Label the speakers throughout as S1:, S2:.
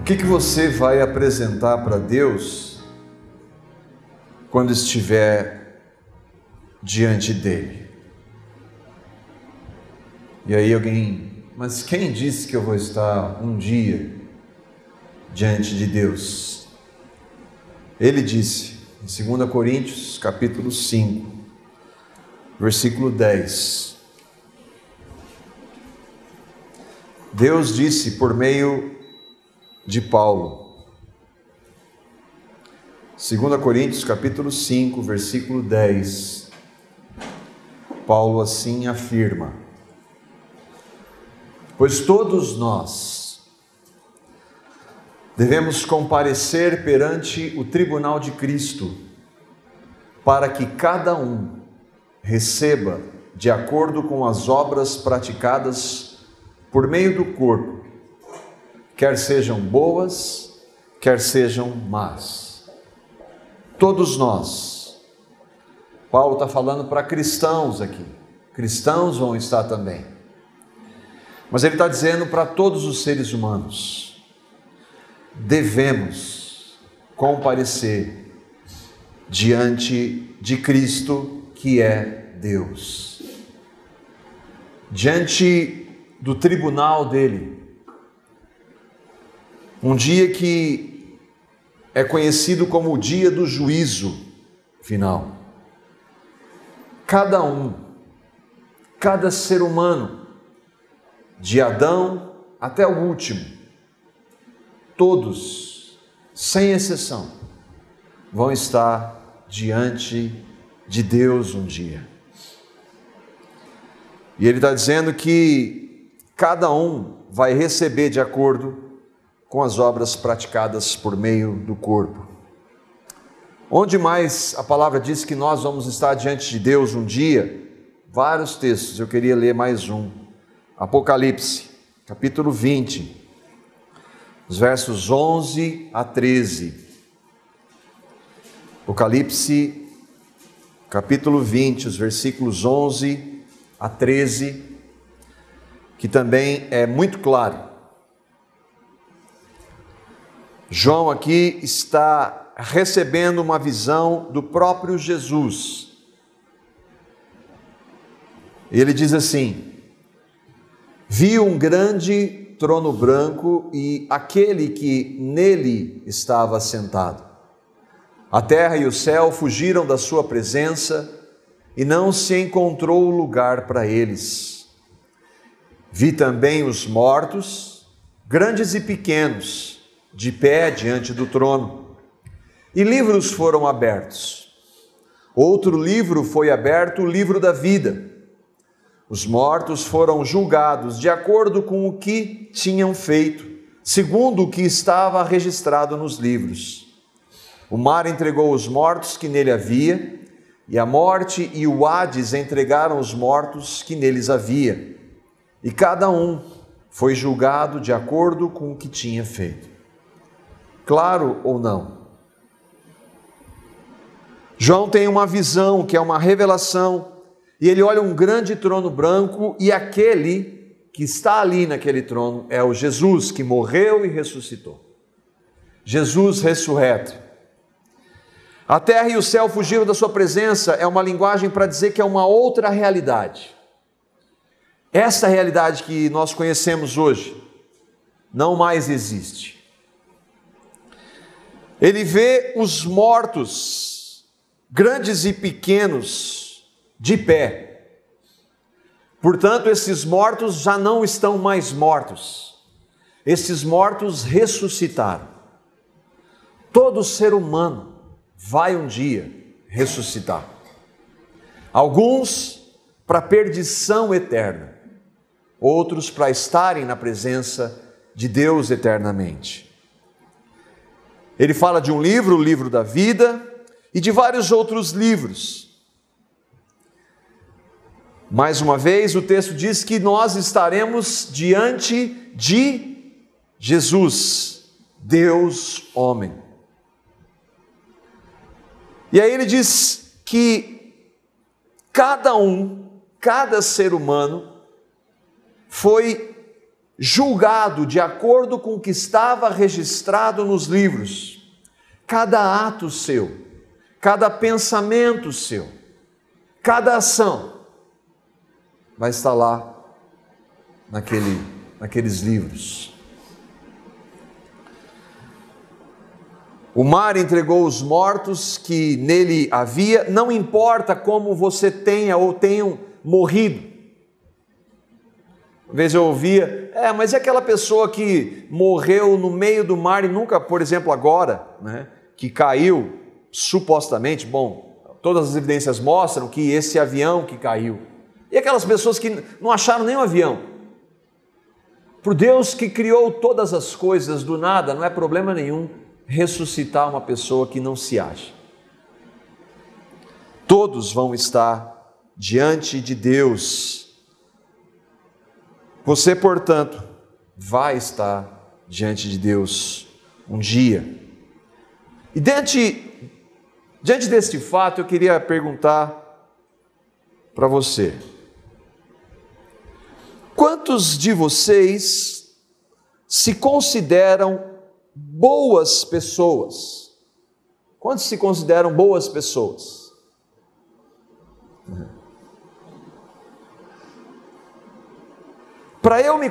S1: que você vai apresentar para Deus quando estiver diante dele? E aí alguém, mas quem disse que eu vou estar um dia diante de Deus? Ele disse em 2 Coríntios capítulo 5, versículo 10. Deus disse por meio de Paulo, 2 Coríntios capítulo 5, versículo 10, Paulo assim afirma: pois todos nós devemos comparecer perante o tribunal de Cristo, para que cada um receba de acordo com as obras praticadas por meio do corpo, quer sejam boas, quer sejam más. Todos nós. Paulo está falando para cristãos aqui. Cristãos vão estar também. Mas ele está dizendo para todos os seres humanos: devemos comparecer diante de Cristo, que é Deus. Diante do tribunal dele. Um dia que é conhecido como o dia do juízo final. Cada ser humano, de Adão até o último, todos, sem exceção, vão estar diante de Deus um dia. E ele está dizendo que cada um vai receber de acordo com as obras praticadas por meio do corpo. Onde mais a palavra diz que nós vamos estar diante de Deus um dia? Vários textos, eu queria ler mais um. Apocalipse, capítulo 20, os versos 11 a 13. Apocalipse, capítulo 20, os versículos 11 a 13, que também é muito claro. João aqui está recebendo uma visão do próprio Jesus. Ele diz assim: vi um grande trono branco e aquele que nele estava sentado. A terra e o céu fugiram da sua presença e não se encontrou lugar para eles. Vi também os mortos, grandes e pequenos, de pé diante do trono, e livros foram abertos. Outro livro foi aberto, o livro da vida. Os mortos foram julgados de acordo com o que tinham feito, segundo o que estava registrado nos livros. O mar entregou os mortos que nele havia, e a morte e o Hades entregaram os mortos que neles havia, e cada um foi julgado de acordo com o que tinha feito. Claro ou não? João tem uma visão, que é uma revelação, e ele olha um grande trono branco, e aquele que está ali naquele trono é o Jesus, que morreu e ressuscitou. Jesus ressurreto. A terra e o céu fugiram da sua presença é uma linguagem para dizer que é uma outra realidade. Essa realidade que nós conhecemos hoje não mais existe. Ele vê os mortos, grandes e pequenos, de pé. Portanto, esses mortos já não estão mais mortos. Esses mortos ressuscitaram. Todo ser humano vai um dia ressuscitar. Alguns para perdição eterna, outros para estarem na presença de Deus eternamente. Ele fala de um livro, o livro da vida, e de vários outros livros. Mais uma vez, o texto diz que nós estaremos diante de Jesus, Deus homem. E aí ele diz que cada ser humano foi julgado de acordo com o que estava registrado nos livros. Cada ato seu, cada pensamento seu, cada ação vai estar lá naqueles livros. O mar entregou os mortos que nele havia, não importa como você tenha ou tenham morrido. Uma vez eu ouvia, mas e aquela pessoa que morreu no meio do mar e nunca, por exemplo, agora, né, que caiu, supostamente, bom, todas as evidências mostram que esse avião que caiu. E aquelas pessoas que não acharam nem um avião. Por Deus que criou todas as coisas do nada, não é problema nenhum ressuscitar uma pessoa que não se acha. Todos vão estar diante de Deus. Você, portanto, vai estar diante de Deus um dia. E diante deste fato, eu queria perguntar para você: quantos de vocês se consideram boas pessoas? Quantos se consideram boas pessoas?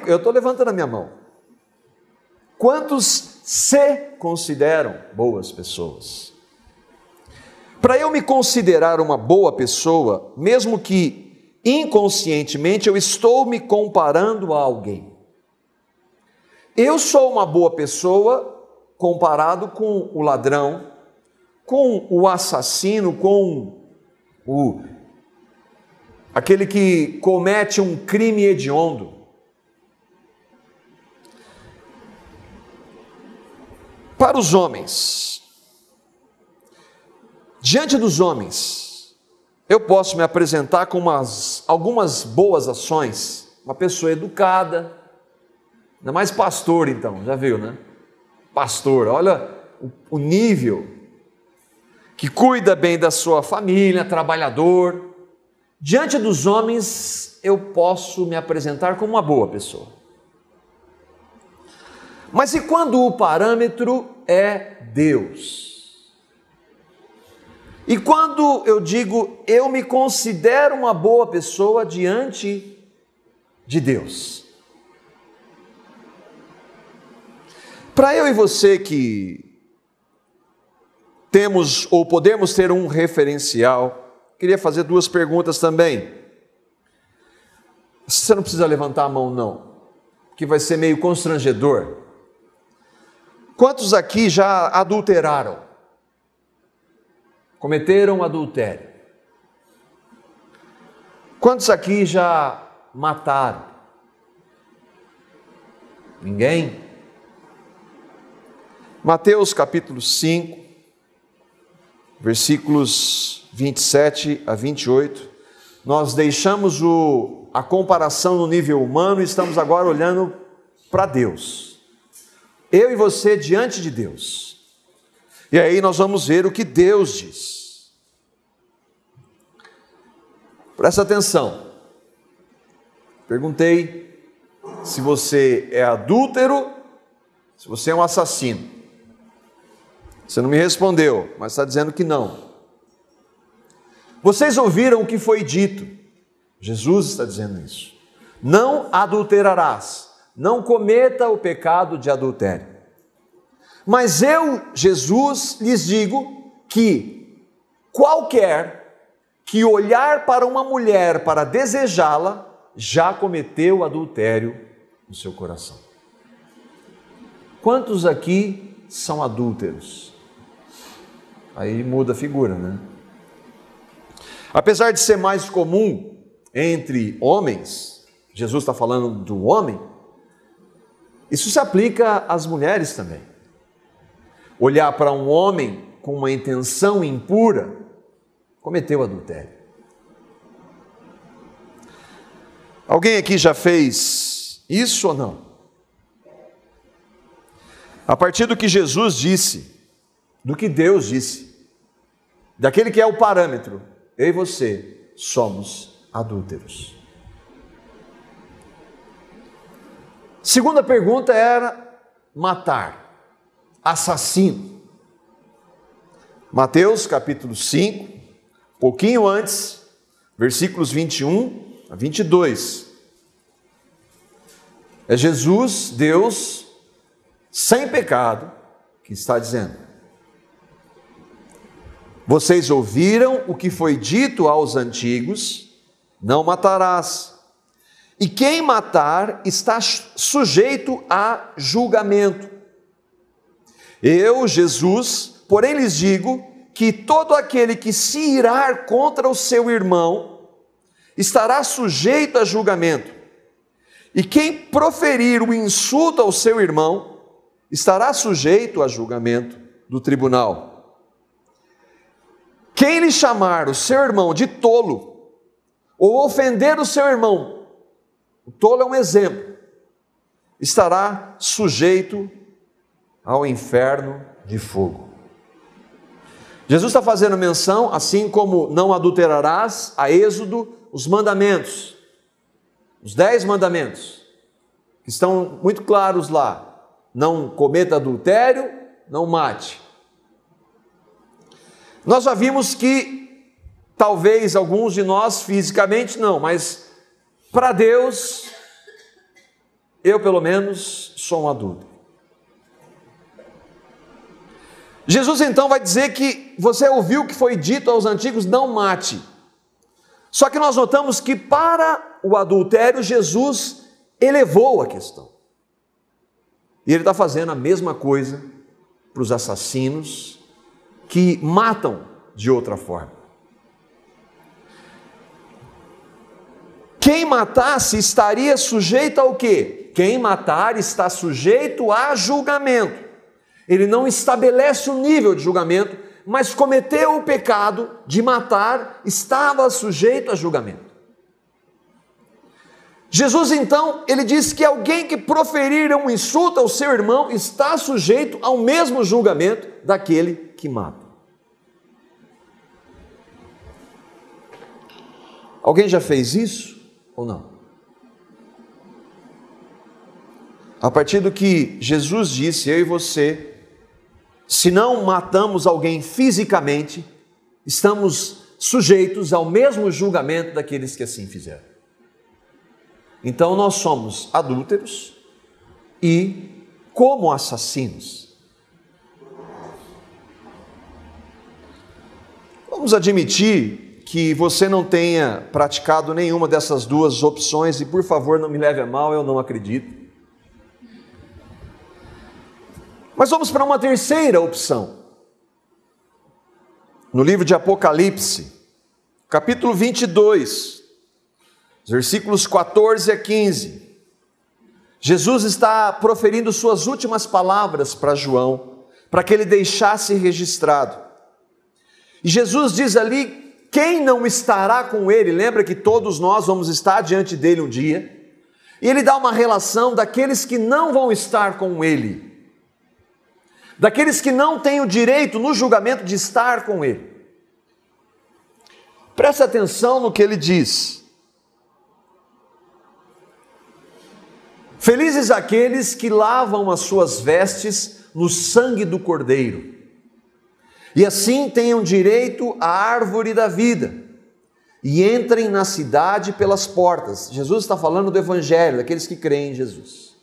S1: Eu estou levantando a minha mão. Quantos se consideram boas pessoas? Para eu me considerar uma boa pessoa, mesmo que inconscientemente eu estou me comparando a alguém. Eu sou uma boa pessoa comparado com o ladrão, com o assassino, com aquele que comete um crime hediondo. Para os homens, diante dos homens, eu posso me apresentar com algumas boas ações, uma pessoa educada, ainda mais pastor então, já viu, né? Pastor, olha o nível, que cuida bem da sua família, trabalhador. Diante dos homens, eu posso me apresentar como uma boa pessoa. Mas e quando o parâmetro é Deus? E quando eu digo, eu me considero uma boa pessoa diante de Deus? Para eu e você que temos ou podemos ter um referencial, queria fazer duas perguntas também. Você não precisa levantar a mão não, que vai ser meio constrangedor. Quantos aqui já adulteraram? Cometeram adultério? Quantos aqui já mataram? Ninguém? Mateus capítulo 5, versículos 27 a 28, nós deixamos a comparação no nível humano e estamos agora olhando para Deus. Eu e você diante de Deus. E aí nós vamos ver o que Deus diz. Presta atenção. Perguntei se você é adúltero, se você é um assassino. Você não me respondeu, mas está dizendo que não. Vocês ouviram o que foi dito. Jesus está dizendo isso. Não adulterarás. Não cometa o pecado de adultério. Mas eu, Jesus, lhes digo que qualquer que olhar para uma mulher para desejá-la, já cometeu adultério no seu coração. Quantos aqui são adúlteros? Aí muda a figura, né? Apesar de ser mais comum entre homens, Jesus está falando do homem, isso se aplica às mulheres também. Olhar para um homem com uma intenção impura, cometeu adultério. Alguém aqui já fez isso ou não? A partir do que Jesus disse, do que Deus disse, daquele que é o parâmetro, eu e você somos adúlteros. Segunda pergunta era matar, assassino. Mateus capítulo 5, pouquinho antes, versículos 21 a 22. É Jesus, Deus, sem pecado, que está dizendo: vocês ouviram o que foi dito aos antigos, não matarás. E quem matar está sujeito a julgamento. Eu, Jesus, porém lhes digo que todo aquele que se irar contra o seu irmão estará sujeito a julgamento. E quem proferir o insulto ao seu irmão estará sujeito a julgamento do tribunal. Quem lhe chamar o seu irmão de tolo, ou ofender o seu irmão, o tolo é um exemplo, estará sujeito ao inferno de fogo. Jesus está fazendo menção, assim como não adulterarás, a Êxodo, os mandamentos, os 10 mandamentos, que estão muito claros lá. Não cometa adultério, não mate. Nós já vimos que, talvez alguns de nós fisicamente não, mas para Deus, eu pelo menos sou um adulto. Jesus então vai dizer que você ouviu o que foi dito aos antigos, não mate. Só que nós notamos que para o adultério, Jesus elevou a questão. E ele está fazendo a mesma coisa para os assassinos que matam de outra forma. Quem matasse estaria sujeito ao quê? Quem matar está sujeito a julgamento. Ele não estabelece o nível de julgamento, mas cometeu o pecado de matar, estava sujeito a julgamento. Jesus então, ele diz que alguém que proferir um insulto ao seu irmão está sujeito ao mesmo julgamento daquele que mata. Alguém já fez isso ou não? A partir do que Jesus disse, eu e você, se não matamos alguém fisicamente, estamos sujeitos ao mesmo julgamento daqueles que assim fizeram. Então nós somos adúlteros e como assassinos. Vamos admitir que você não tenha praticado nenhuma dessas duas opções e, por favor, não me leve a mal, eu não acredito. Mas vamos para uma terceira opção. No livro de Apocalipse, capítulo 22, versículos 14 a 15, Jesus está proferindo suas últimas palavras para João, para que ele deixasse registrado. E Jesus diz ali, quem não estará com ele, lembra que todos nós vamos estar diante dele um dia, e ele dá uma relação daqueles que não vão estar com ele, daqueles que não têm o direito no julgamento de estar com ele. Preste atenção no que ele diz. Felizes aqueles que lavam as suas vestes no sangue do Cordeiro, e assim tenham direito à árvore da vida, e entrem na cidade pelas portas. Jesus está falando do Evangelho, daqueles que creem em Jesus.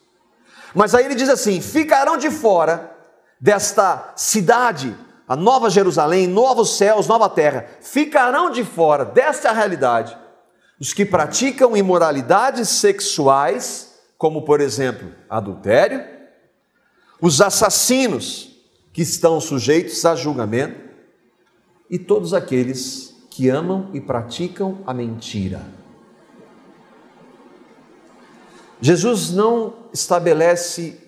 S1: Mas aí ele diz assim, ficarão de fora desta cidade, a Nova Jerusalém, novos céus, nova terra, ficarão de fora desta realidade os que praticam imoralidades sexuais, como por exemplo, adultério, os assassinos que estão sujeitos a julgamento e todos aqueles que amam e praticam a mentira. Jesus não estabelece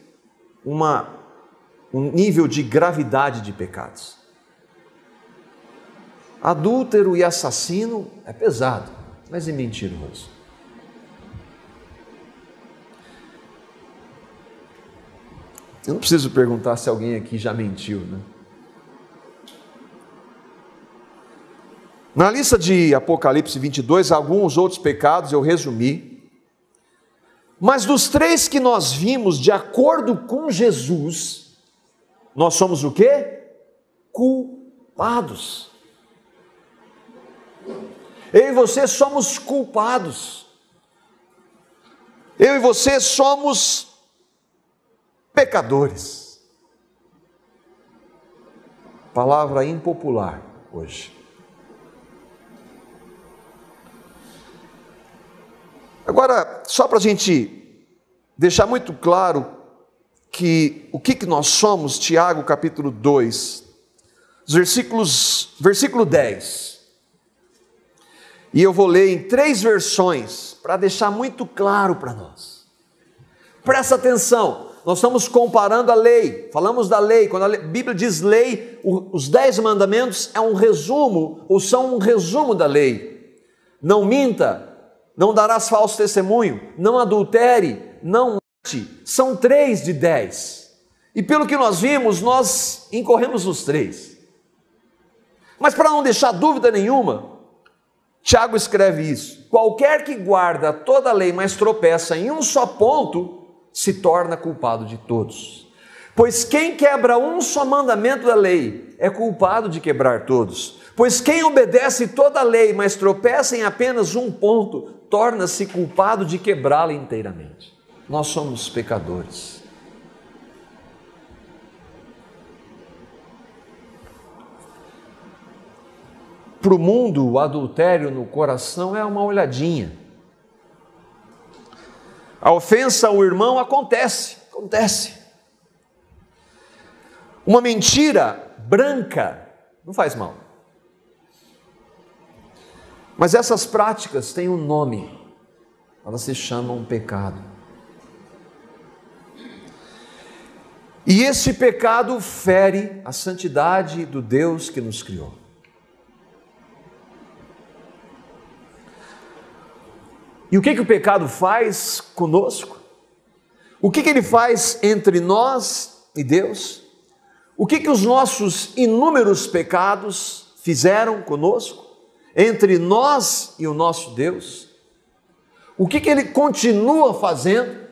S1: um nível de gravidade de pecados. Adúltero e assassino é pesado, mas é mentiroso. Eu não preciso perguntar se alguém aqui já mentiu, né? Na lista de Apocalipse 22, alguns outros pecados eu resumi, Mas dos três que nós vimos, de acordo com Jesus, nós somos o quê? Culpados. Eu e você somos culpados. Eu e você somos pecadores. Palavra impopular hoje. Agora, só para a gente deixar muito claro que o que nós somos, Tiago capítulo 2, versículo 10. E eu vou ler em 3 versões, para deixar muito claro para nós. Presta atenção, nós estamos comparando a lei, falamos da lei, quando a Bíblia diz lei, os 10 mandamentos é um resumo, ou são um resumo da lei. Não minta, não darás falso testemunho, não adultere, não mate, são 3 de 10. E pelo que nós vimos, nós incorremos nos 3. Mas para não deixar dúvida nenhuma, Tiago escreve isso: qualquer que guarda toda a lei, mas tropeça em um só ponto, se torna culpado de todos. Pois quem quebra um só mandamento da lei, é culpado de quebrar todos. Pois quem obedece toda a lei, mas tropeça em apenas um ponto, torna-se culpado de quebrá-la inteiramente. Nós somos pecadores. Para o mundo, o adultério no coração é uma olhadinha. A ofensa ao irmão acontece. Uma mentira branca não faz mal. Mas essas práticas têm um nome. Elas se chamam pecado. E esse pecado fere a santidade do Deus que nos criou. E o que o pecado faz conosco? O que ele faz entre nós e Deus? O que os nossos inúmeros pecados fizeram conosco? Entre nós e o nosso Deus? O que ele continua fazendo?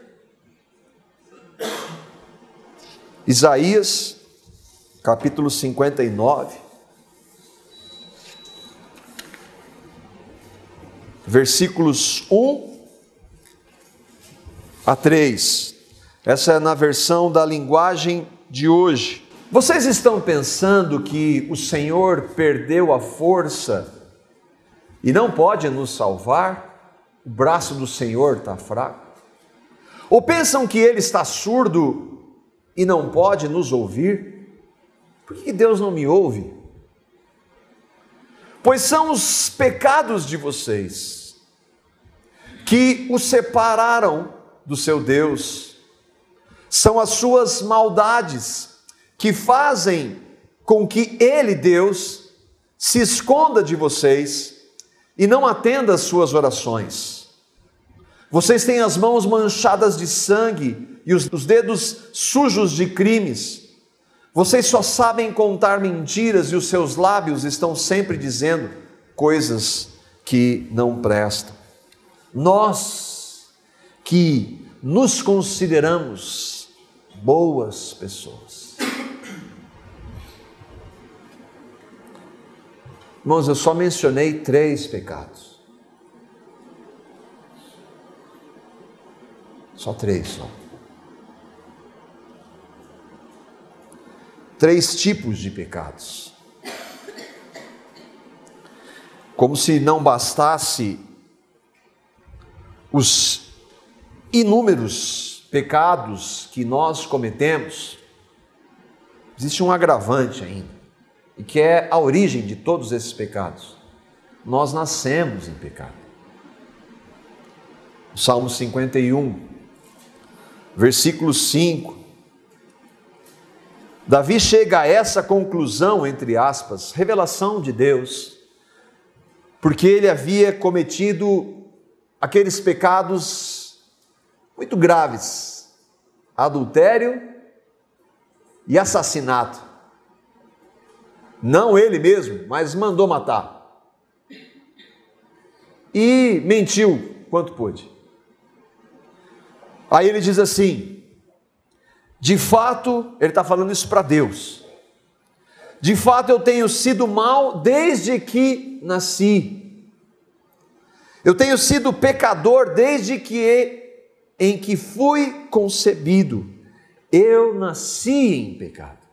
S1: Isaías, capítulo 59. Versículos 1 a 3. Essa é na versão da linguagem de hoje. Vocês estão pensando que o Senhor perdeu a força e não pode nos salvar? O braço do Senhor está fraco? Ou pensam que Ele está surdo e não pode nos ouvir? Por que Deus não me ouve? Pois são os pecados de vocês que o separaram do seu Deus. São as suas maldades que fazem com que Ele, Deus, se esconda de vocês e não atenda às suas orações. Vocês têm as mãos manchadas de sangue e os dedos sujos de crimes. Vocês só sabem contar mentiras e os seus lábios estão sempre dizendo coisas que não prestam. Nós que nos consideramos boas pessoas. Irmãos, eu só mencionei 3 pecados. Só 3 só. 3 tipos de pecados. Como se não bastasse os inúmeros pecados que nós cometemos, existe um agravante ainda, e que é a origem de todos esses pecados. Nós nascemos em pecado. O Salmo 51, versículo 5, Davi chega a essa conclusão, entre aspas, revelação de Deus, porque ele havia cometido aqueles pecados muito graves: adultério e assassinato. Não ele mesmo, mas mandou matar. E mentiu quanto pôde. Aí ele diz assim, de fato, ele está falando isso para Deus, de fato eu tenho sido mau desde que nasci, eu tenho sido pecador desde em que fui concebido, eu nasci em pecado,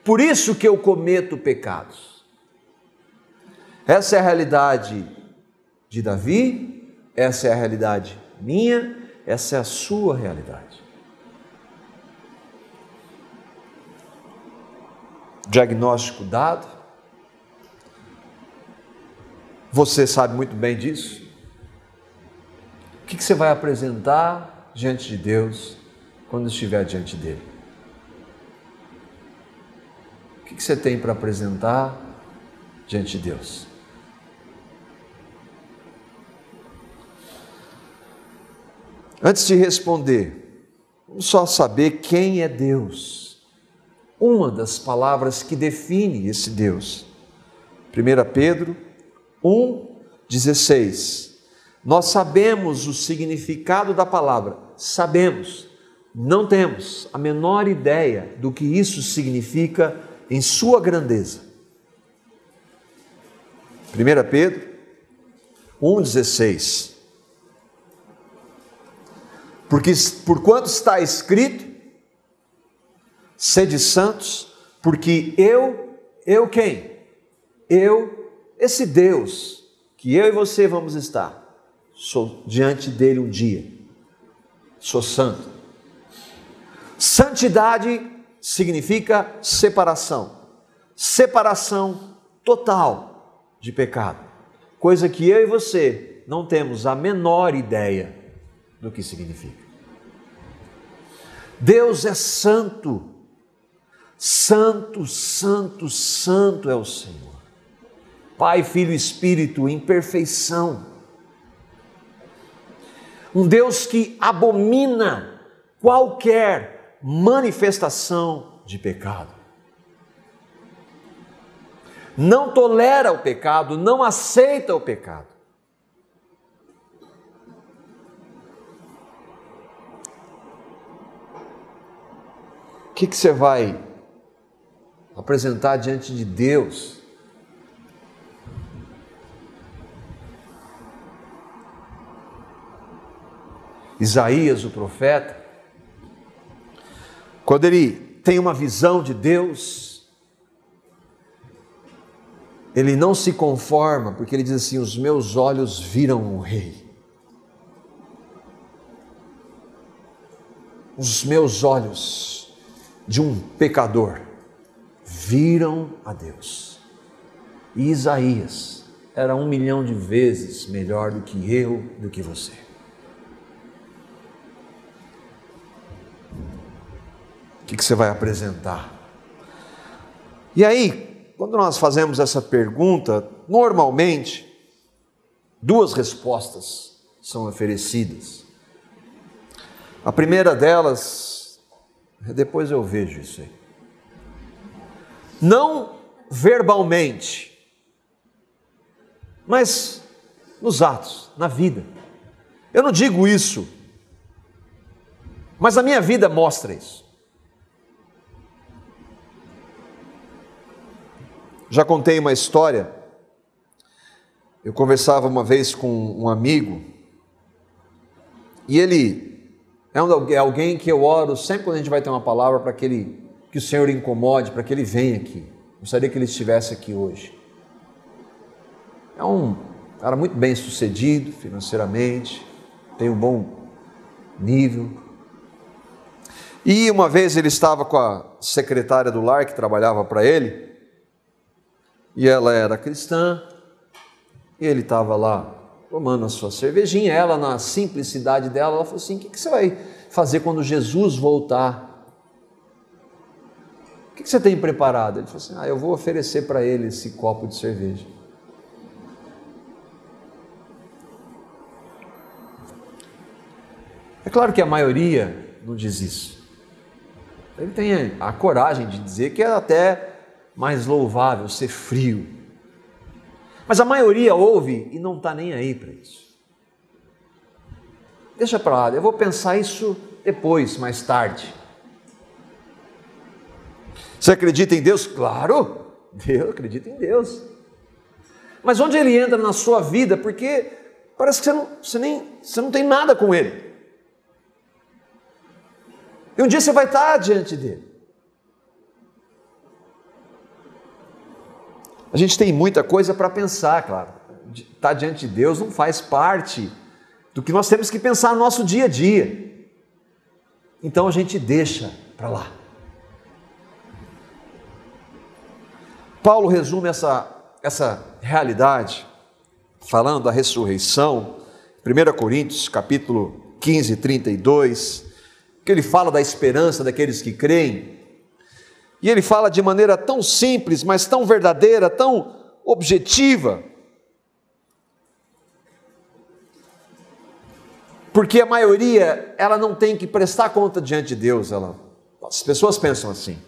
S1: por isso que eu cometo pecados. Essa é a realidade de Davi, essa é a realidade minha, essa é a sua realidade. Diagnóstico dado, você sabe muito bem disso. O que você vai apresentar diante de Deus quando estiver diante dele? O que você tem para apresentar diante de Deus? Antes de responder, vamos só saber quem é Deus. Uma das palavras que define esse Deus. 1 Pedro 1,16. Nós sabemos o significado da palavra, sabemos, não temos a menor ideia do que isso significa em sua grandeza. 1 Pedro 1,16. Porque porquanto está escrito, sede santos, porque eu quem? Esse Deus, que eu e você vamos estar, sou diante dele um dia, sou santo. Santidade significa separação total de pecado, coisa que eu e você não temos a menor ideia do que significa. Deus é santo, santo, santo, santo é o Senhor. Pai, Filho e Espírito em perfeição. Um Deus que abomina qualquer manifestação de pecado. Não tolera o pecado, não aceita o pecado. O que você vai apresentar diante de Deus? Isaías, o profeta, quando ele tem uma visão de Deus, ele não se conforma, porque ele diz assim: os meus olhos viram o Rei. Os meus olhos de um pecador viram a Deus. E Isaías era 1 milhão de vezes melhor do que eu, do que você. O que você vai apresentar? E aí, quando nós fazemos essa pergunta, normalmente, 2 respostas são oferecidas. A primeira delas, depois eu vejo isso aí. Não verbalmente, mas nos atos, na vida. Eu não digo isso, mas a minha vida mostra isso. Já contei uma história. Eu conversava uma vez com um amigo, e ele é alguém que eu oro sempre quando a gente vai ter uma palavra para que o Senhor incomode, para que ele venha aqui. Gostaria que ele estivesse aqui hoje. É um cara muito bem sucedido financeiramente, tem um bom nível. E uma vez ele estava com a secretária do lar que trabalhava para ele, e ela era cristã, e ele estava lá tomando a sua cervejinha. Ela, na simplicidade dela, ela falou assim: o que você vai fazer quando Jesus voltar? O que você tem preparado? Ele falou assim: eu vou oferecer para ele esse copo de cerveja. É claro que a maioria não diz isso. Ele tem a coragem de dizer que é até mais louvável ser frio. Mas a maioria ouve e não está nem aí para isso. Deixa para lá, eu vou pensar isso depois, mais tarde. Você acredita em Deus? Claro, eu acredito em Deus. Mas onde Ele entra na sua vida? Porque parece que você não tem nada com Ele. E um dia você vai estar diante dele. A gente tem muita coisa para pensar, claro. Estar diante de Deus não faz parte do que nós temos que pensar no nosso dia a dia. Então a gente deixa para lá. Paulo resume essa realidade, falando da ressurreição, 1 Coríntios, capítulo 15, 32, que ele fala da esperança daqueles que creem, e ele fala de maneira tão simples, mas tão verdadeira, tão objetiva, porque a maioria, ela não tem que prestar conta diante de Deus, as pessoas pensam assim,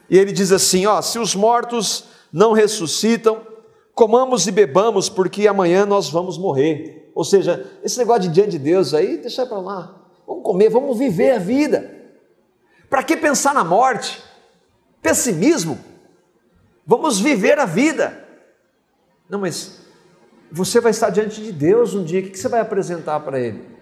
S1: e ele diz assim, se os mortos não ressuscitam, comamos e bebamos, porque amanhã nós vamos morrer. Ou seja, esse negócio de diante de Deus aí, deixa para lá, vamos comer, vamos viver a vida. Para que pensar na morte? Pessimismo? Vamos viver a vida. Não, mas você vai estar diante de Deus um dia, o que você vai apresentar para Ele?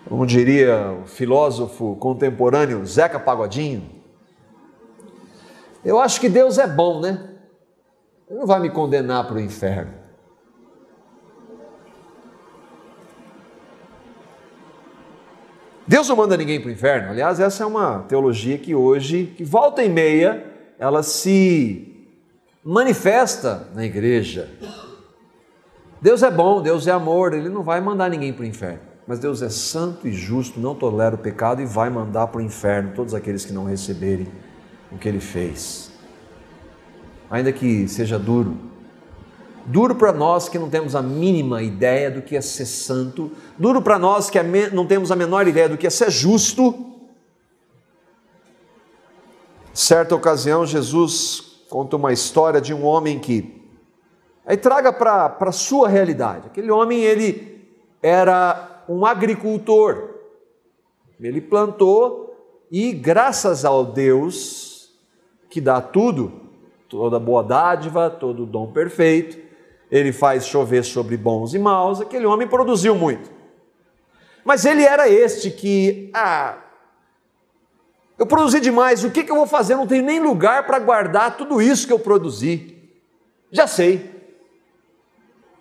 S1: Como diria o filósofo contemporâneo Zeca Pagodinho, eu acho que Deus é bom, né? Ele não vai me condenar para o inferno. Deus não manda ninguém para o inferno. Aliás, essa é uma teologia que hoje, que volta e meia, ela se manifesta na igreja. Deus é bom, Deus é amor, Ele não vai mandar ninguém para o inferno. Mas Deus é santo e justo, não tolera o pecado e vai mandar para o inferno todos aqueles que não receberem o que Ele fez. Ainda que seja duro. Duro para nós que não temos a mínima ideia do que é ser santo. Duro para nós que não temos a menor ideia do que é ser justo. Certa ocasião, Jesus conta uma história de um homem que... Aí traga para a sua realidade. Aquele homem, ele era um agricultor, ele plantou e graças ao Deus que dá tudo, toda boa dádiva, todo dom perfeito, Ele faz chover sobre bons e maus, aquele homem produziu muito. Mas ele era este que, eu produzi demais, o que eu vou fazer? Eu não tenho nem lugar para guardar tudo isso que eu produzi. Já sei.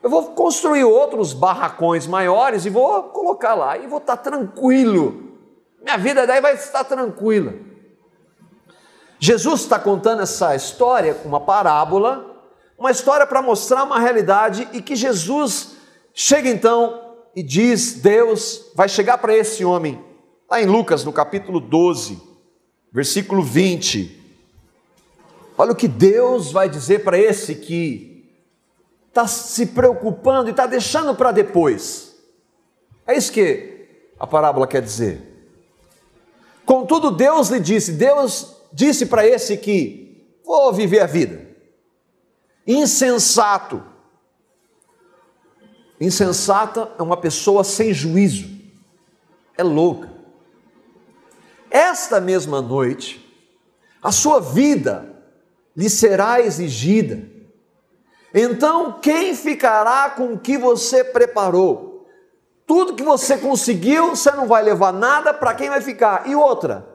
S1: Eu vou construir outros barracões maiores e vou colocar lá, e vou estar tranquilo. Minha vida daí vai estar tranquila. Jesus está contando essa história, uma parábola, uma história para mostrar uma realidade, e que Jesus chega então e diz, Deus vai chegar para esse homem, lá em Lucas, no capítulo 12, versículo 20. Olha o que Deus vai dizer para esse que está se preocupando e está deixando para depois. É isso que a parábola quer dizer. Contudo, Deus disse para esse que vou viver a vida. Insensato. Insensata é uma pessoa sem juízo. É louca. Esta mesma noite, a sua vida lhe será exigida. Então, quem ficará com o que você preparou? Tudo que você conseguiu, você não vai levar nada, para quem vai ficar? E outra,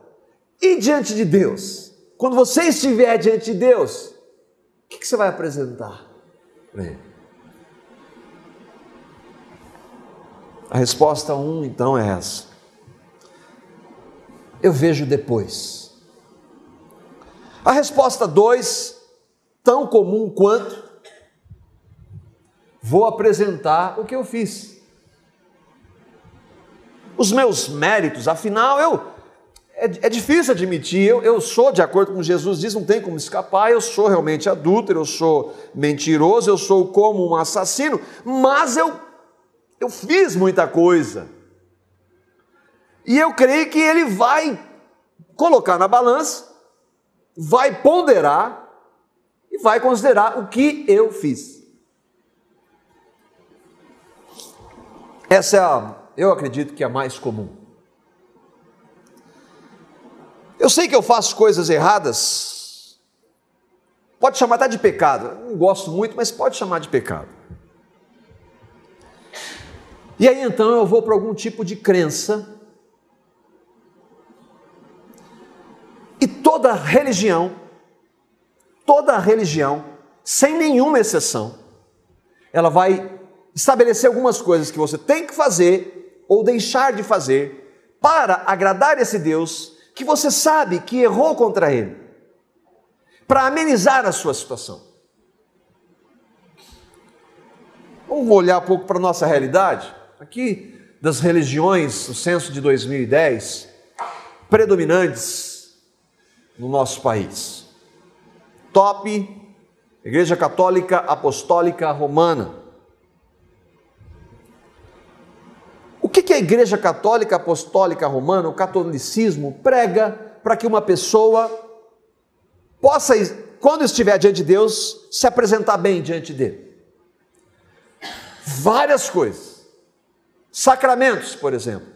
S1: e diante de Deus? Quando você estiver diante de Deus, o que você vai apresentar para Ele? A resposta 1, então, é essa. Eu vejo depois. A resposta 2, tão comum quanto, vou apresentar o que eu fiz. Os meus méritos, afinal, é difícil admitir, eu sou, de acordo com Jesus diz, não tem como escapar, eu sou realmente adúltero, eu sou mentiroso, eu sou como um assassino, mas eu fiz muita coisa. E eu creio que Ele vai colocar na balança, vai ponderar e vai considerar o que eu fiz. Essa eu acredito que é a mais comum. Eu sei que eu faço coisas erradas, pode chamar até de pecado, eu não gosto muito, mas pode chamar de pecado. E aí então eu vou para algum tipo de crença, e toda religião, sem nenhuma exceção, ela vai estabelecer algumas coisas que você tem que fazer ou deixar de fazer para agradar esse Deus que você sabe que errou contra ele, para amenizar a sua situação. Vamos olhar um pouco para a nossa realidade? Aqui, das religiões, o censo de 2010, predominantes no nosso país. Top, Igreja Católica Apostólica Romana. O que a Igreja Católica Apostólica Romana, o catolicismo, prega para que uma pessoa possa, quando estiver diante de Deus, se apresentar bem diante dele? Várias coisas. Sacramentos, por exemplo.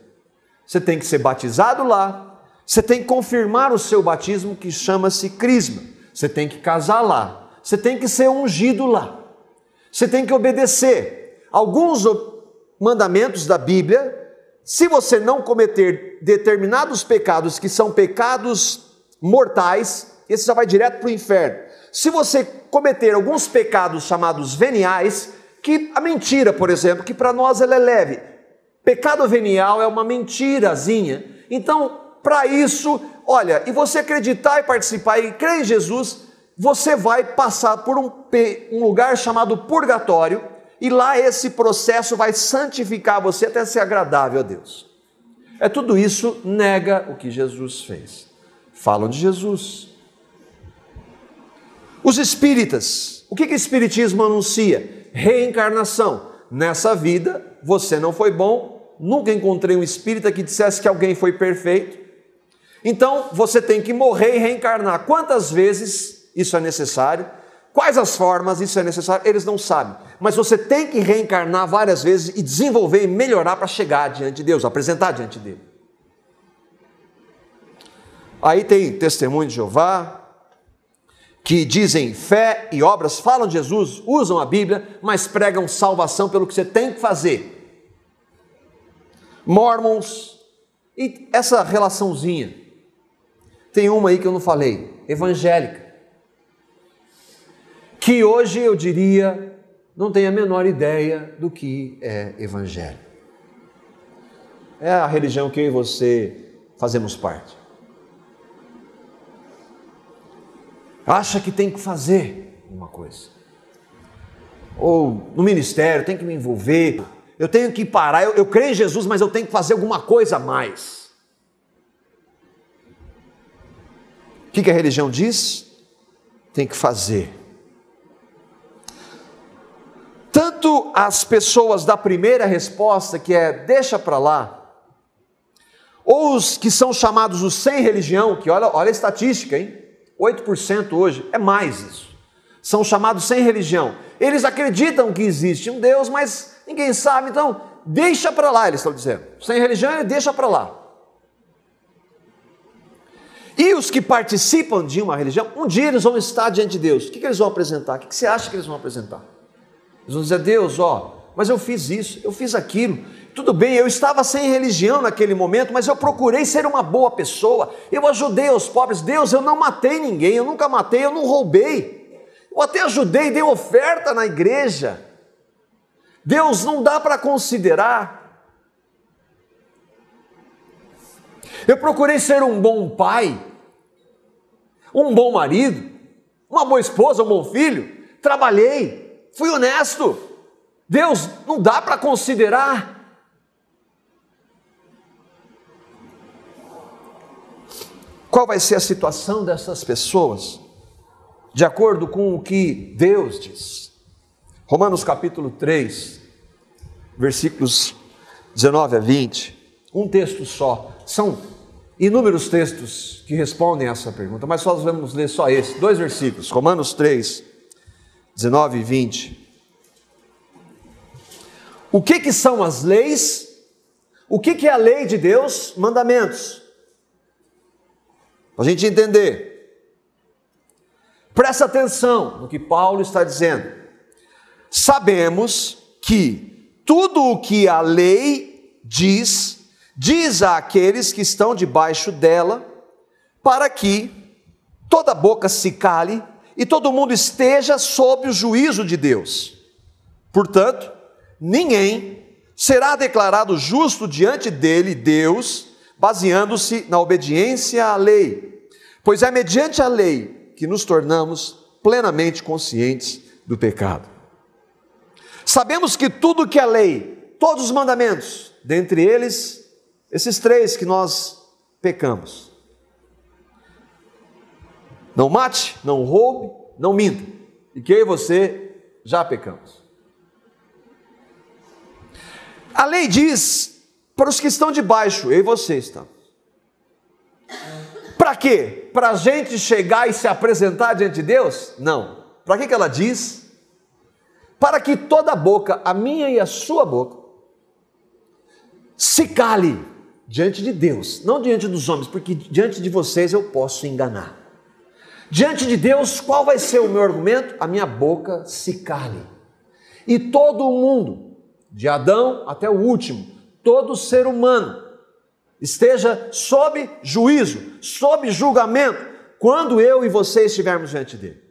S1: Você tem que ser batizado lá, você tem que confirmar o seu batismo, que chama-se crisma. Você tem que casar lá, você tem que ser ungido lá, você tem que obedecer alguns mandamentos da Bíblia. Se você não cometer determinados pecados que são pecados mortais, esse já vai direto para o inferno. Se você cometer alguns pecados chamados veniais, que a mentira, por exemplo, que para nós ela é leve, pecado venial é uma mentirazinha. Então, para isso, olha, e você acreditar e participar e crer em Jesus, você vai passar por um lugar chamado purgatório, e lá esse processo vai santificar você até ser agradável a Deus. Tudo isso nega o que Jesus fez. Falam de Jesus. Os espíritas, o que o espiritismo anuncia? Reencarnação. Nessa vida, você não foi bom, nunca encontrei um espírita que dissesse que alguém foi perfeito, então você tem que morrer e reencarnar. Quantas vezes isso é necessário? Quais as formas isso é necessário? Eles não sabem, mas você tem que reencarnar várias vezes e desenvolver e melhorar para chegar diante de Deus, apresentar diante dele. Aí tem testemunho de Jeová, que dizem fé e obras, falam de Jesus, usam a Bíblia, mas pregam salvação pelo que você tem que fazer. Mormons, e essa relaçãozinha, tem uma aí que eu não falei, evangélica, que hoje eu diria, não tem a menor ideia do que é evangelho. É a religião que eu e você fazemos parte. Acha que tem que fazer uma coisa. Ou no ministério, tem que me envolver, eu tenho que parar, eu creio em Jesus, mas eu tenho que fazer alguma coisa a mais. O que a religião diz? Tem que fazer. Tanto as pessoas da primeira resposta, que é deixa para lá, ou os que são chamados os sem religião, que olha a estatística, hein? 8% hoje, é mais isso. São chamados sem religião. Eles acreditam que existe um Deus, mas ninguém sabe, então deixa para lá, eles estão dizendo. Sem religião, ele deixa para lá. E os que participam de uma religião, um dia eles vão estar diante de Deus. O que eles vão apresentar? O que você acha que eles vão apresentar? Eles vão dizer, Deus, mas eu fiz isso, eu fiz aquilo, tudo bem, eu estava sem religião naquele momento, mas eu procurei ser uma boa pessoa, eu ajudei os pobres, Deus, eu não matei ninguém, eu nunca matei, eu não roubei, eu até ajudei, dei oferta na igreja. Deus, não dá para considerar. Eu procurei ser um bom pai, um bom marido, uma boa esposa, um bom filho, trabalhei, fui honesto. Deus, não dá para considerar. Qual vai ser a situação dessas pessoas? De acordo com o que Deus diz. Romanos capítulo 3, versículos 19 a 20. Um texto só. São inúmeros textos que respondem a essa pergunta, mas nós vamos ler só esse, 2 versículos. Romanos 3, 19 e 20. O que são as leis? O que é a lei de Deus? Mandamentos. Para a gente entender. Presta atenção no que Paulo está dizendo. Sabemos que tudo o que a lei diz àqueles que estão debaixo dela, para que toda boca se cale e todo mundo esteja sob o juízo de Deus. Portanto, ninguém será declarado justo diante dele, Deus, baseando-se na obediência à lei, pois é mediante a lei que nos tornamos plenamente conscientes do pecado. Sabemos que tudo que é lei, todos os mandamentos, dentre eles, esses 3 que nós pecamos: não mate, não roube, não minta, e que eu e você já pecamos. A lei diz para os que estão debaixo, eu e você estamos. Para quê? Para a gente chegar e se apresentar diante de Deus? Não. Para que ela diz? Para que toda boca, a minha e a sua boca, se cale diante de Deus, não diante dos homens, porque diante de vocês eu posso enganar. Diante de Deus, qual vai ser o meu argumento? A minha boca se cale. E todo o mundo, de Adão até o último, todo ser humano, esteja sob juízo, sob julgamento, quando eu e você estivermos diante dele.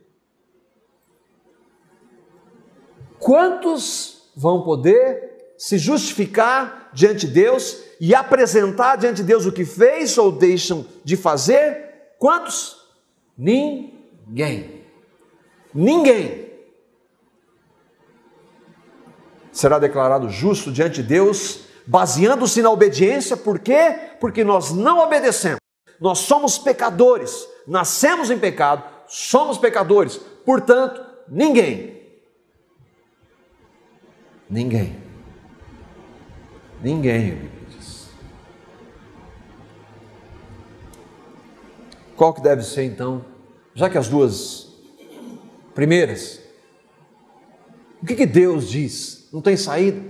S1: Quantos vão poder se justificar diante de Deus e apresentar diante de Deus o que fez ou deixam de fazer? Quantos? Ninguém. Ninguém será declarado justo diante de Deus, baseando-se na obediência. Por quê? Porque nós não obedecemos. Nós somos pecadores, nascemos em pecado, somos pecadores. Portanto, ninguém. Ninguém, a Bíblia diz. Qual que deve ser então, já que as duas primeiras, o que Deus diz? Não tem saída?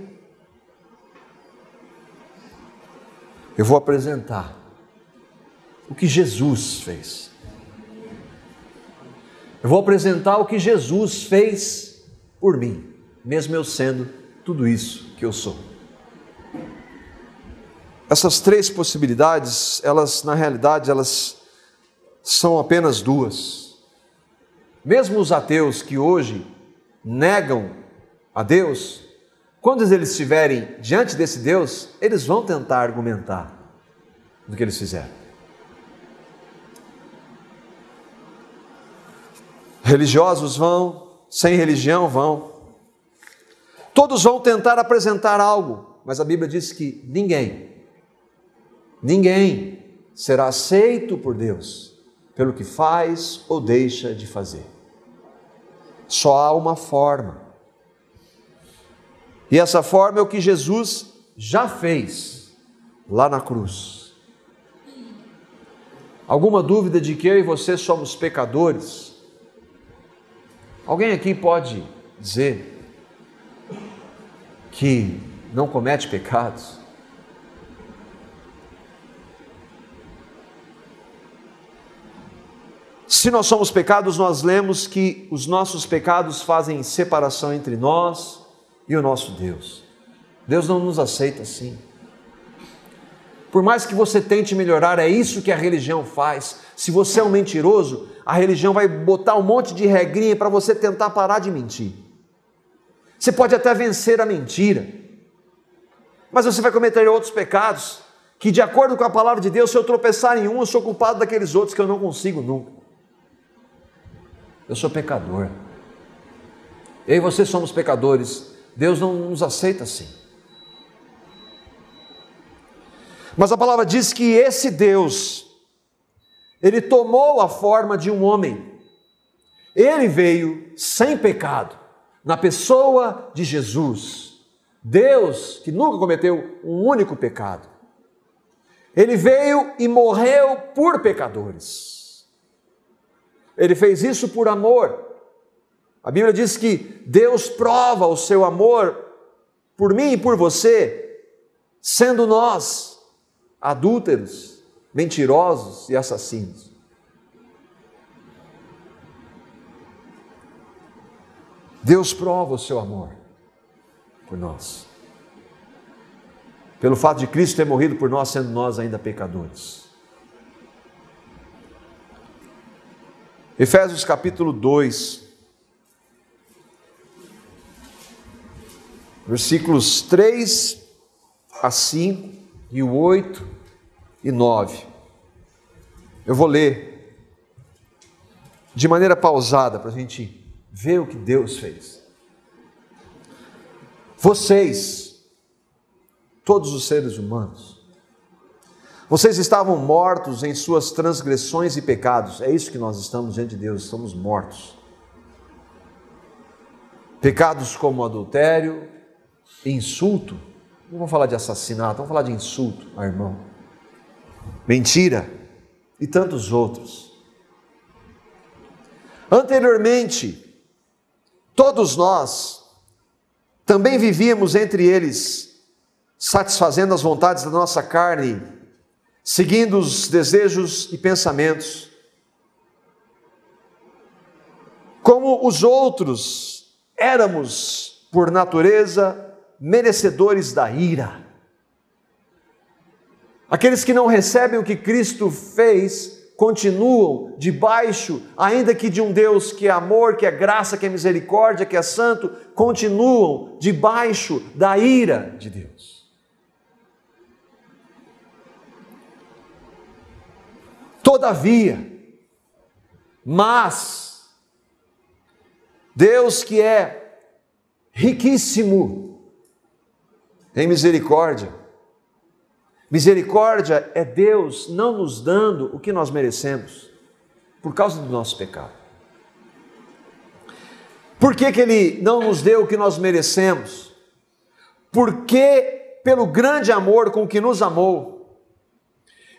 S1: Eu vou apresentar o que Jesus fez. Eu vou apresentar o que Jesus fez por mim, mesmo eu sendo tudo isso que eu sou. Essas 3 possibilidades, na realidade, elas são apenas 2. Mesmo os ateus que hoje negam a Deus, quando eles estiverem diante desse Deus, eles vão tentar argumentar do que eles fizeram. Religiosos vão, sem religião vão. Todos vão tentar apresentar algo, mas a Bíblia diz que ninguém será aceito por Deus pelo que faz ou deixa de fazer. Só há uma forma. E essa forma é o que Jesus já fez lá na cruz. Alguma dúvida de que eu e você somos pecadores? Alguém aqui pode dizer que não comete pecados? Se nós somos pecados, nós lemos que os nossos pecados fazem separação entre nós e o nosso Deus. Deus não nos aceita assim. Por mais que você tente melhorar, é isso que a religião faz. Se você é um mentiroso, a religião vai botar um monte de regrinha para você tentar parar de mentir. Você pode até vencer a mentira, mas você vai cometer outros pecados, que de acordo com a palavra de Deus, se eu tropeçar em um, eu sou culpado daqueles outros que eu não consigo nunca. Eu sou pecador. Eu e você somos pecadores. Deus não nos aceita assim. Mas a palavra diz que esse Deus, Ele tomou a forma de um homem. Ele veio sem pecado, na pessoa de Jesus. Deus, que nunca cometeu um único pecado. Ele veio e morreu por pecadores. Ele fez isso por amor. A Bíblia diz que Deus prova o seu amor por mim e por você, sendo nós adúlteros, mentirosos e assassinos. Deus prova o seu amor por nós, pelo fato de Cristo ter morrido por nós, sendo nós ainda pecadores. Efésios capítulo 2, versículos 3 a 5 e o 8 e 9. Eu vou ler de maneira pausada para a gente ver o que Deus fez. Vocês, todos os seres humanos, vocês estavam mortos em suas transgressões e pecados. É isso que nós estamos diante de Deus, estamos mortos. Pecados como adultério, insulto, não vamos falar de assassinato, vamos falar de insulto a irmão, mentira e tantos outros. Anteriormente, todos nós também vivíamos entre eles, satisfazendo as vontades da nossa carne, seguindo os desejos e pensamentos. Como os outros, éramos, por natureza, merecedores da ira. Aqueles que não recebem o que Cristo fez, continuam debaixo, ainda que de um Deus que é amor, que é graça, que é misericórdia, que é santo, continuam debaixo da ira de Deus. Todavia, mas, Deus que é riquíssimo em misericórdia, misericórdia é Deus não nos dando o que nós merecemos, por causa do nosso pecado. Por que Ele não nos deu o que nós merecemos? Porque, pelo grande amor com que nos amou,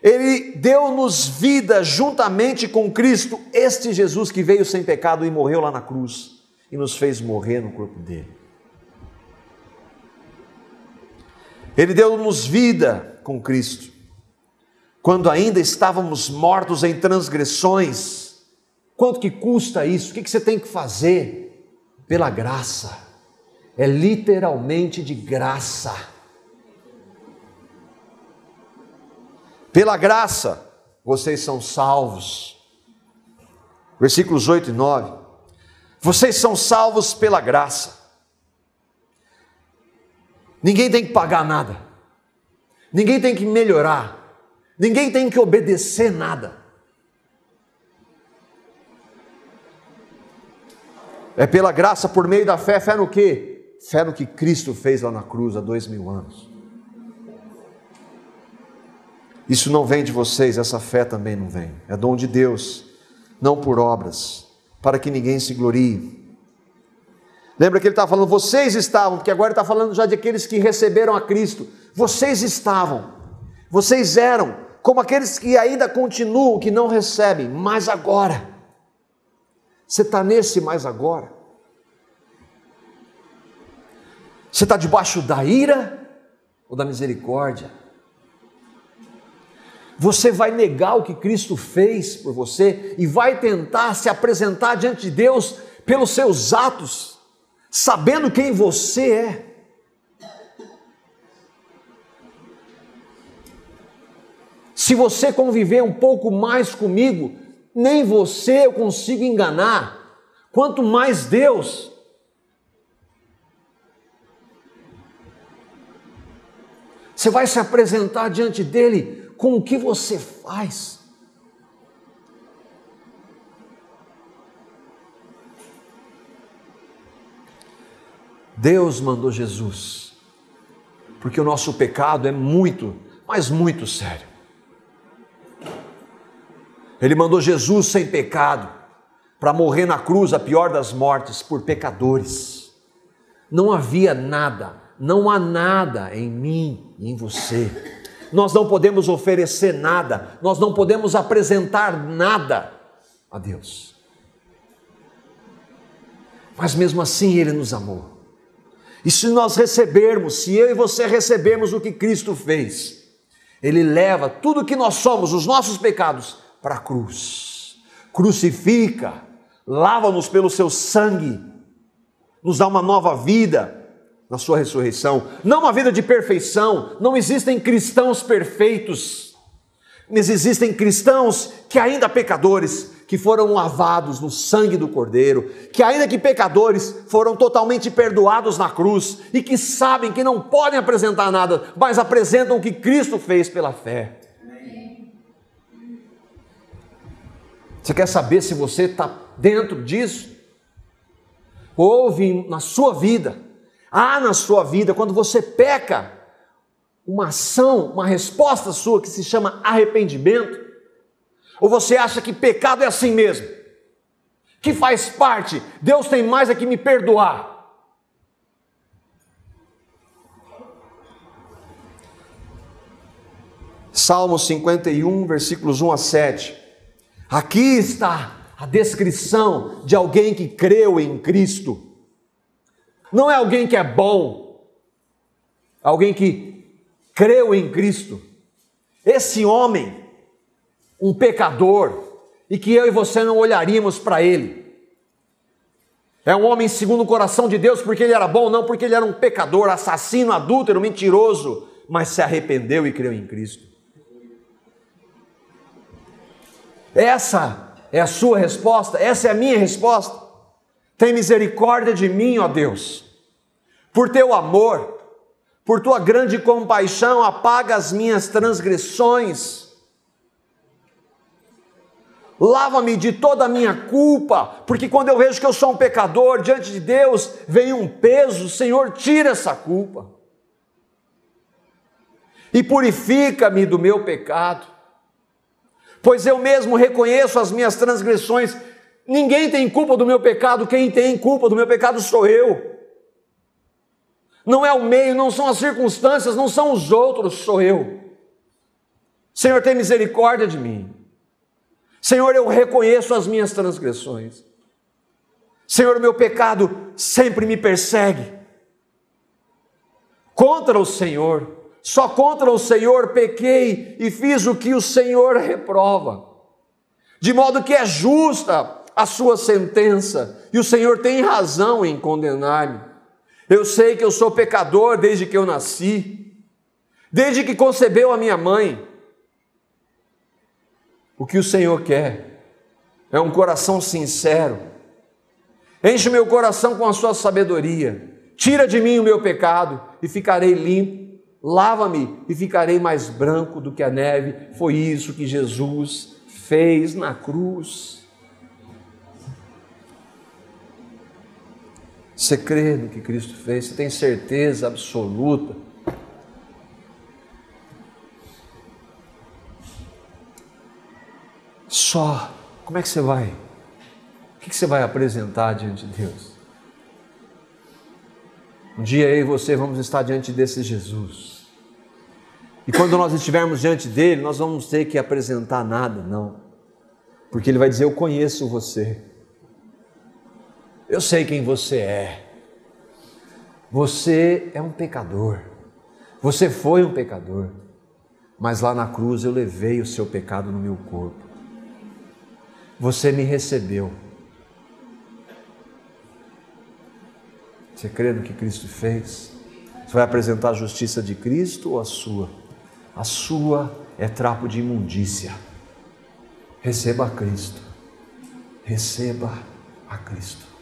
S1: Ele deu-nos vida juntamente com Cristo, este Jesus que veio sem pecado e morreu lá na cruz, e nos fez morrer no corpo dele. Ele deu-nos vida com Cristo, quando ainda estávamos mortos em transgressões. Quanto que custa isso? O que você tem que fazer? Pela graça, é literalmente de graça. Pela graça, vocês são salvos. Versículos 8 e 9. Vocês são salvos pela graça. Ninguém tem que pagar nada. Ninguém tem que melhorar. Ninguém tem que obedecer nada. É pela graça, por meio da fé. Fé no quê? Fé no que Cristo fez lá na cruz há 2000 anos. Isso não vem de vocês, essa fé também não vem. É dom de Deus, não por obras, para que ninguém se glorie. Lembra que ele estava falando, vocês estavam, porque agora ele está falando já de aqueles que receberam a Cristo. Vocês estavam, vocês eram, como aqueles que ainda continuam, que não recebem, mas agora. Você está nesse mais agora? Você está debaixo da ira ou da misericórdia? Você vai negar o que Cristo fez por você e vai tentar se apresentar diante de Deus pelos seus atos, sabendo quem você é. Se você conviver um pouco mais comigo, nem você eu consigo enganar, quanto mais Deus. Você vai se apresentar diante dele com o que você faz. Deus mandou Jesus, porque o nosso pecado é muito, mas muito sério. Ele mandou Jesus sem pecado, para morrer na cruz, a pior das mortes, por pecadores. Não havia nada, não há nada em mim e em você. Nós não podemos oferecer nada, nós não podemos apresentar nada a Deus. Mas mesmo assim Ele nos amou. E se nós recebermos, se eu e você recebermos o que Cristo fez, Ele leva tudo o que nós somos, os nossos pecados, para a cruz. Crucifica, lava-nos pelo seu sangue, nos dá uma nova vida na sua ressurreição. Não uma vida de perfeição, não existem cristãos perfeitos, mas existem cristãos que ainda pecadores, que foram lavados no sangue do Cordeiro, que ainda que pecadores foram totalmente perdoados na cruz e que sabem que não podem apresentar nada, mas apresentam o que Cristo fez pela fé. Você quer saber se você está dentro disso? Houve na sua vida, na sua vida, quando você peca, uma ação, uma resposta sua que se chama arrependimento? Ou você acha que pecado é assim mesmo? Que faz parte, Deus tem mais é que me perdoar. Salmo 51, versículos 1 a 7. Aqui está a descrição de alguém que creu em Cristo. Não é alguém que é bom, alguém que creu em Cristo. Esse homem, um pecador, e que eu e você não olharíamos para ele. É um homem segundo o coração de Deus porque ele era bom, não porque ele era um pecador, assassino, adúltero, mentiroso, mas se arrependeu e creu em Cristo. Essa é a sua resposta, essa é a minha resposta. Tem misericórdia de mim, ó Deus, por teu amor, por tua grande compaixão, apaga as minhas transgressões. Lava-me de toda a minha culpa, porque quando eu vejo que eu sou um pecador, diante de Deus vem um peso. Senhor, tira essa culpa e purifica-me do meu pecado, pois eu mesmo reconheço as minhas transgressões. Ninguém tem culpa do meu pecado, quem tem culpa do meu pecado sou eu. Não é o meio, não são as circunstâncias, não são os outros, sou eu. Senhor, tem misericórdia de mim. Senhor, eu reconheço as minhas transgressões. Senhor, o meu pecado sempre me persegue. Contra o Senhor, só contra o Senhor pequei e fiz o que o Senhor reprova. De modo que é justa a sua sentença e o Senhor tem razão em condenar-me. Eu sei que eu sou pecador desde que eu nasci, desde que concebeu a minha mãe. O que o Senhor quer é um coração sincero. Enche o meu coração com a sua sabedoria. Tira de mim o meu pecado e ficarei limpo. Lava-me e ficarei mais branco do que a neve. Foi isso que Jesus fez na cruz. Você crê no que Cristo fez? Você tem certeza absoluta? Só, como é que você vai? O que você vai apresentar diante de Deus? Um dia eu e você vamos estar diante desse Jesus. E quando nós estivermos diante dele, nós vamos ter que apresentar nada, não. Porque ele vai dizer, eu conheço você. Eu sei quem você é. Você é um pecador. Você foi um pecador. Mas lá na cruz eu levei o seu pecado no meu corpo. Você me recebeu. Você crê no que Cristo fez? Você vai apresentar a justiça de Cristo ou a sua? A sua é trapo de imundícia. Receba a Cristo. Receba a Cristo.